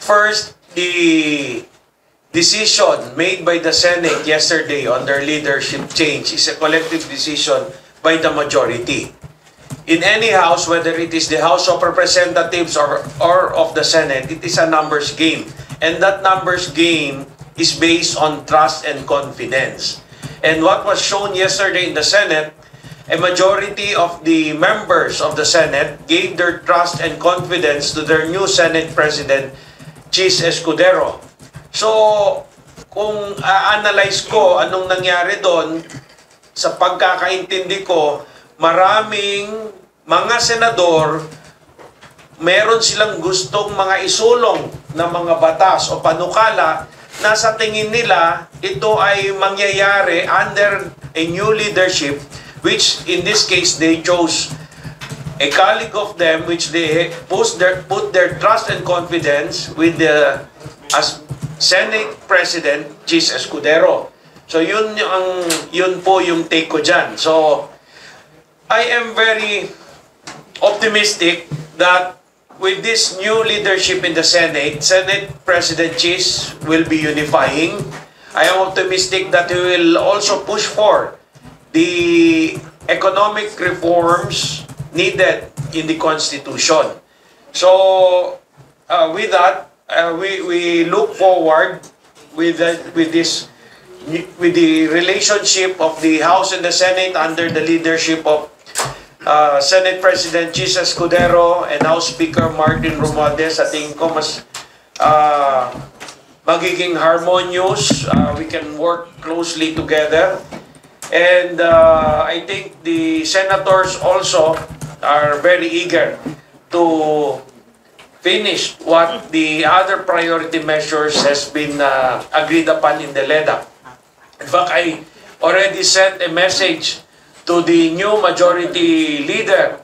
First, the decision made by the Senate yesterday on their leadership change is a collective decision by the majority. In any house, whether it is the House of Representatives or of the Senate, it is a numbers game. And that numbers game is based on trust and confidence. And what was shown yesterday in the Senate, a majority of the members of the Senate gave their trust and confidence to their new Senate President, Chis Escudero. So, kung a-analyze ko anong nangyari doon, sa pagkakaintindi ko, maraming mga senador, meron silang gustong mga isulong na mga batas o panukala na sa tingin nila, ito ay mangyayari under a new leadership, which in this case, they chose a colleague of them, which they put their trust and confidence with the as Senate President Chis Escudero. So yun po yung take ko dyan. So I am very optimistic that with this new leadership in the Senate, Senate President Chis will be unifying. I am optimistic that he will also push for the economic reforms needed in the Constitution. So with that, we look forward with the relationship of the House and the Senate under the leadership of Senate President Chis Escudero and House Speaker Martin Romualdez. Sa tingin ko mas magiging harmonious. We can work closely together. And I think the senators also are very eager to finish what the other priority measures has been agreed upon in the LEDA. In fact, I already sent a message to the new majority leader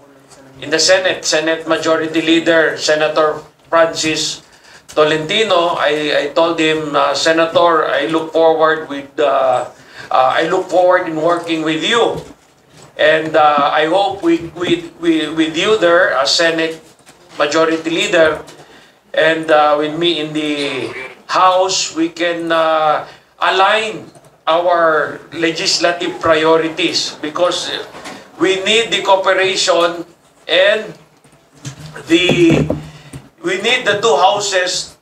in the Senate, Senate Majority Leader, Senator Francis Tolentino. I told him, Senator, I look forward in working with you, and I hope with you there as Senate Majority Leader, and with me in the House, we can align our legislative priorities, because we need the cooperation and we need the two houses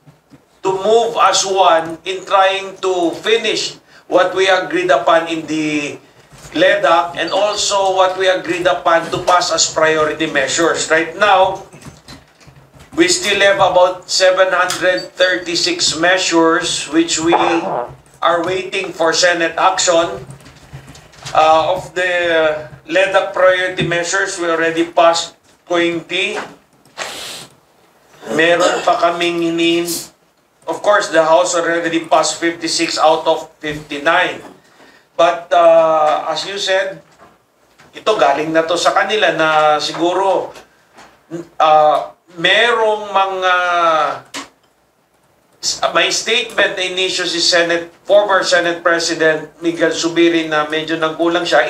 to move as one in trying to finish what we agreed upon in the LEDA and also what we agreed upon to pass as priority measures. Right now, we still have about 736 measures which we are waiting for Senate action. Of the LEDA priority measures, we already passed 20. Meron pa kaming of course, the House already passed 56 out of 59. But as you said, ito galing na to sa kanila na siguro merong mga may statement na inisyo si former Senate President Miguel Zubiri na medyo nagkulang siya.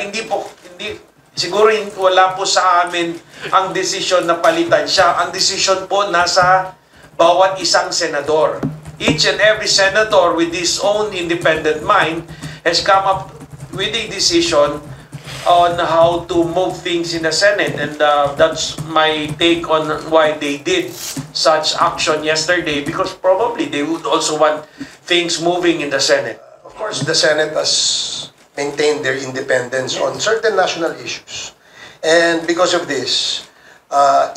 Siguro wala po sa amin ang desisyon na palitan siya. Ang desisyon po nasa bawat isang senador. Each and every senator with his own independent mind has come up with a decision on how to move things in the Senate, and that's my take on why they did such action yesterday, because probably they would also want things moving in the Senate. Of course, the Senate has maintained their independence on certain national issues, and because of this,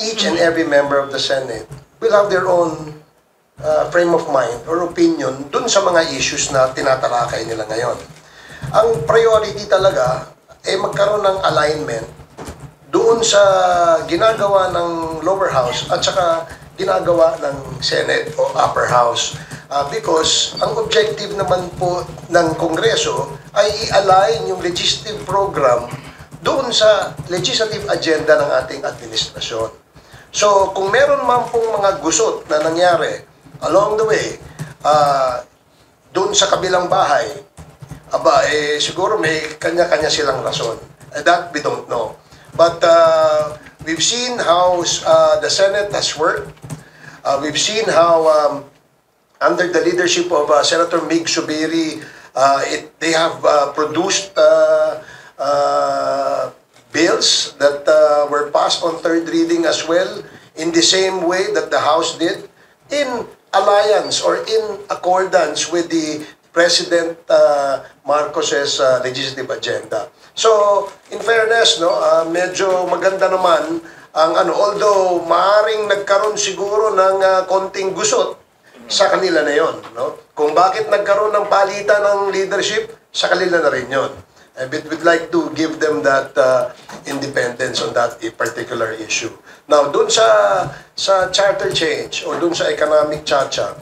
each and every member of the Senate will have their own frame of mind or opinion dun sa mga issues na tinatalakay nila ngayon. Ang priority talaga magkaroon ng alignment doon sa ginagawa ng lower house at saka ginagawa ng Senate o upper house. Because ang objective naman po ng Kongreso ay i-align yung legislative program doon sa legislative agenda ng ating administrasyon. So kung meron man pong mga gusot na nangyari along the way, doon sa kabilang bahay, siguro may kanya-kanya silang rason. That we don't know. But we've seen how the Senate has worked. We've seen how under the leadership of Senator Mig Subiri, they have produced bills that were passed on third reading as well, in the same way that the House did, in alliance or in accordance with the President Marcos's legislative agenda. So, in fairness, no, medyo maganda naman ang although maaring nagkaroon siguro ng konting gusot sa kanila na yon, no? Kung bakit nagkaroon ng palitan ng leadership, sa kanila na rin yon. But we'd like to give them that independence on that particular issue. Now, dun sa charter change o dun sa economic chacha,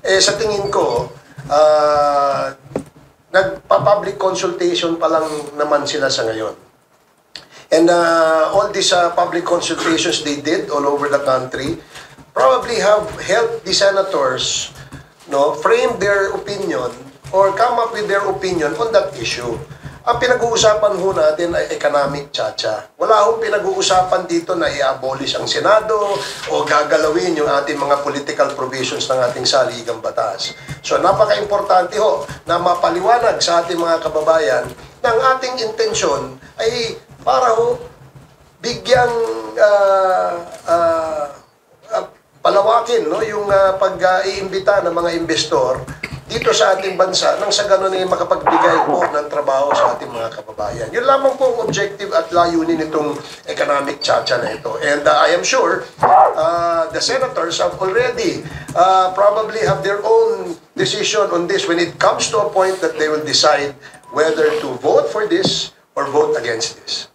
sa tingin ko, nagpa-public consultation pa lang naman sila sa ngayon. And all these public consultations they did all over the country probably have helped the senators, no, frame their opinion or come up with their opinion on that issue. Ang pinag-uusapan ho natin ay economic chacha. Wala hong pinag-uusapan dito na i-abolish ang Senado o gagalawin yung ating mga political provisions ng ating saligang batas. So napaka-importante ho na mapaliwanag sa ating mga kababayan na ang ating intensyon ay para ho bigyang palawakin, no, yung pag-iimbita ng mga investor dito sa ating bansa nang sa ganun ay makapagbigay po ng trabaho sa ating mga kababayan. Yun lamang po ang objective at layunin nitong economic chacha na ito. And I am sure the senators have already probably have their own decision on this when it comes to a point that they will decide whether to vote for this or vote against this.